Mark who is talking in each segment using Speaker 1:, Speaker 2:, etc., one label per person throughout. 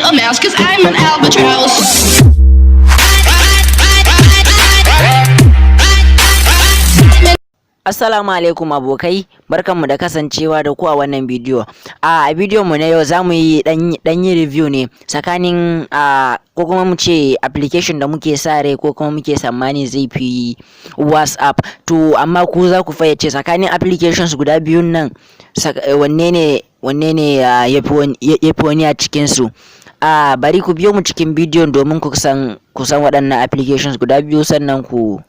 Speaker 1: a mouse, 'cause I'm an albatross.
Speaker 2: Assalamu alaikum abokai, barkanmu da kasancewa da ku a wannan bidiyo. A bidiyon mu na yau zamu yi dan yi review ne tsakanin ko kuma mu ce application da muke sa rai ko kuma muke tsammani zai fi WhatsApp. To amma ku za ku fayyace tsakanin applications guda biyun nan wanne ne yafi wani a cikin su. Bari ku biyo mu cikin bidiyon domin ku san waɗannan applications guda biyu, sannan ku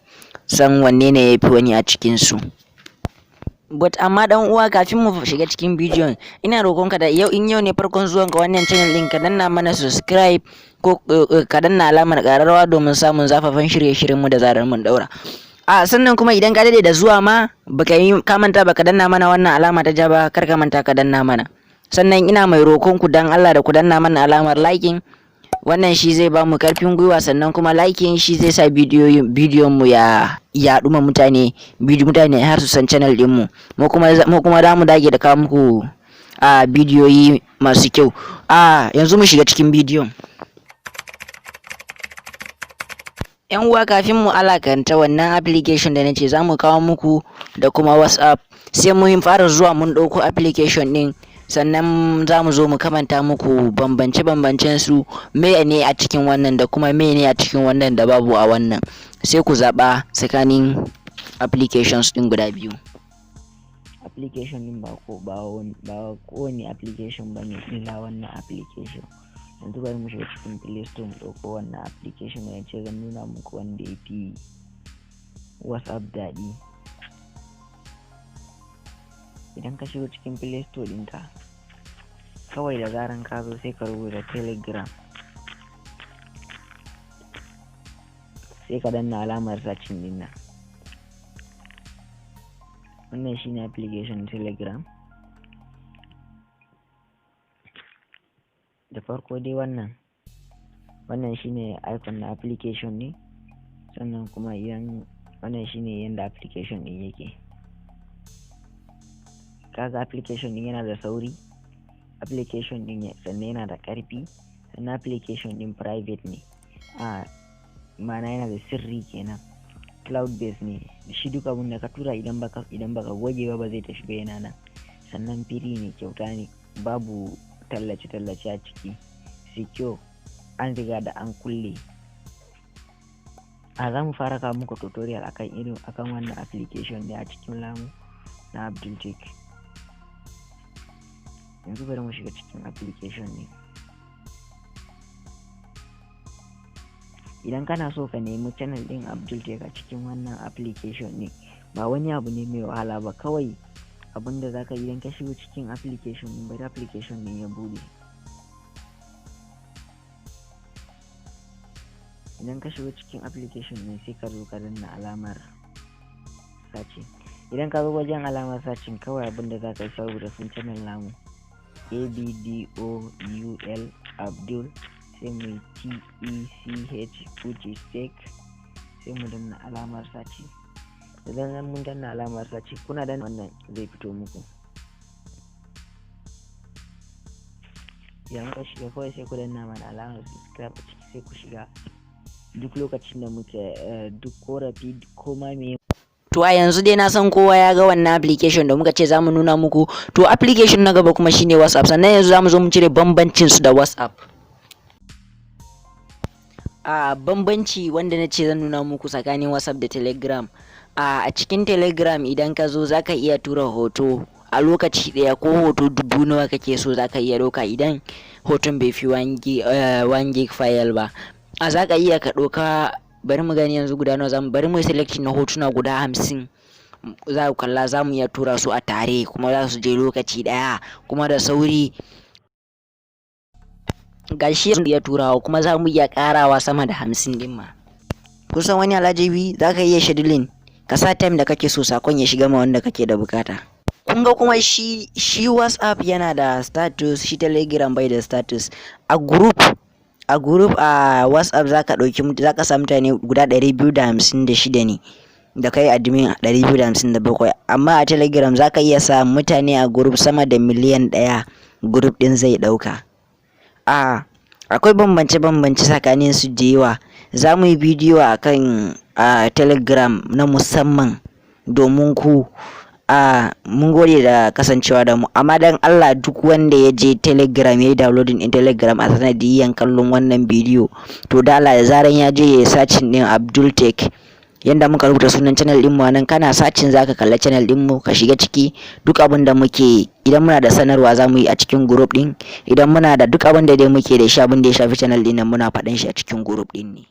Speaker 2: san wanne ne yafi wani a cikin su. But amma dan uwa, kafin mu shiga cikin bidiyon, ina roƙonka da yau ne farkon zuwan ka wannan channel din, ka danna mana subscribe ko ka danna alamar ƙararrawa domin samun zafafan shirye-shiryen mu da zarar mun daura. Sannan kuma idan ka dade da zuwa ma ka manta baka danna mana wannan alama ta ja ba, kar ka manta ka danna mana. Sannan ina mai roƙon ku dan Allah da ku danna mana alamar liking. Wannan shi zai ba mu karfin gwiwa, sannan kuma liking shi zai sa bidiyon mu ya yaɗu ma mutane har su san channel din mu. Mu kuma da mu dage da kawo muku bidiyoyi masu kyau. Yanzu mu shiga cikin bidiyon. Yan uwa, kafin mu alakanta wannan application da nace zamu kawo muku da kuma WhatsApp, sai mu fara zuwa mun ɗauko application din, sannan za mu zo mu kamanta muku bambance-bambancen su, me ne a cikin wannan da kuma me ne a cikin wannan da babu a wannan. Sai ku zaɓa tsakanin applications din guda biyu. Application din ba kowane application bane illa wannan application. Yanzu bari mu shiga cikin Play Store mu ɗauko wannan application da yace zan nuna muku wanda ya fi WhatsApp daɗi. Idan ka shigo cikin Play Store ɗinka, kawai da zaran ka zo sai ka rubuta Telegram, sai ka danna alamar searching din nan. Wannan shine application Telegram. Da farko dai wannan shine icon na application ne, sannan kuma wannan shine yanda application din yake. Kaga application din yana da sauri, application din sannan yana da ƙarfi, sannan application din private ne, ma'ana yana da sirri kenan, cloud based ne. Shi duk abun da ka tura idan baka goge ba zai tafi ba, yana nan. Sannan free ne, kyauta ne, babu tallace a ciki, secure, an riga da an kulle. Za mu fara kawo muku tutorial akan wannan application ne a cikin lamu na Abdultech. Yanzu bari mu shiga cikin application ne. Idan kana so ka nemi channel din Abdultech a cikin wannan application ne, ba wani abu ne mai wahala ba. Kawai abinda zaka yi, idan ka shigo cikin application din, bari application din ya bude. Idan ka shigo cikin application din, sai ka zo ka danna alamar searching. Idan ka zo wajen alamar searching, kawai abinda zaka yi, saboda sun channel namu ABDOUL Abdul, sai mu TECH which is tech, sai mu danna alamar searching. Idan mun danna alamar searching, kuna danna wannan zai fito muku. Idan ka shiga, kawai sai ku danna mana alamar subscribe a ciki, sai ku shiga. Duk lokacin da muke duk korafi ko ma me. To a yanzu dai na san kowa ya ga wannan application da muka ce za mu nuna muku. To application na gaba kuma shine WhatsApp, sannan yanzu za mu zo mu cire bambancin su da WhatsApp. Bambanci wanda na ce zan nuna muku tsakanin WhatsApp da Telegram. A cikin Telegram, idan ka zo zaka iya tura hoto a lokaci ɗaya, ko hoto 1000 kake so zaka iya ɗauka, idan hoton bai fi 1 gig file ba. Zaka iya ka ɗauka, bari mu gani yanzu guda nawa bari mu selection na hotuna guda 50. Za ku kalla, za mu iya tura su a tare, kuma za su je lokaci ɗaya kuma da sauri. Gashi zan iya turawa, kuma za mu iya ƙarawa sama da 50 din ma. Kusan wani alajabi, zaka iya scheduling, ka sa time da kake so sakon ya shiga ma wanda kake da bukata. Kun ga kuma shi WhatsApp yana da status, shi Telegram bai da status. A group a WhatsApp zaka sa mutane guda 256 ne, da kai admin 257, amma a Telegram zaka iya sa mutane a group sama da miliyan 1 group din zai dauka. akwai bambance tsakanin su da yawa. Za mu yi bidiyo akan Telegram na musamman domin ku. Mun gode da kasancewa da mu, amma dan Allah duk wanda ya je Telegram ya yi downloading din Telegram a sanadiyan kallon wannan bidiyo, to da Allah da zaran ya je ya yi searching din Abdul Tech, yanda muka rubuta sunan channel din mu nan, kana searching zaka kalla channel din mu, ka shiga ciki. Duk abin da muke, idan muna da sanarwa za mu yi a cikin group din, idan muna da duk abin da dai muke da shi, abin da ya shafi channel din nan muna faɗan shi a cikin group din ne.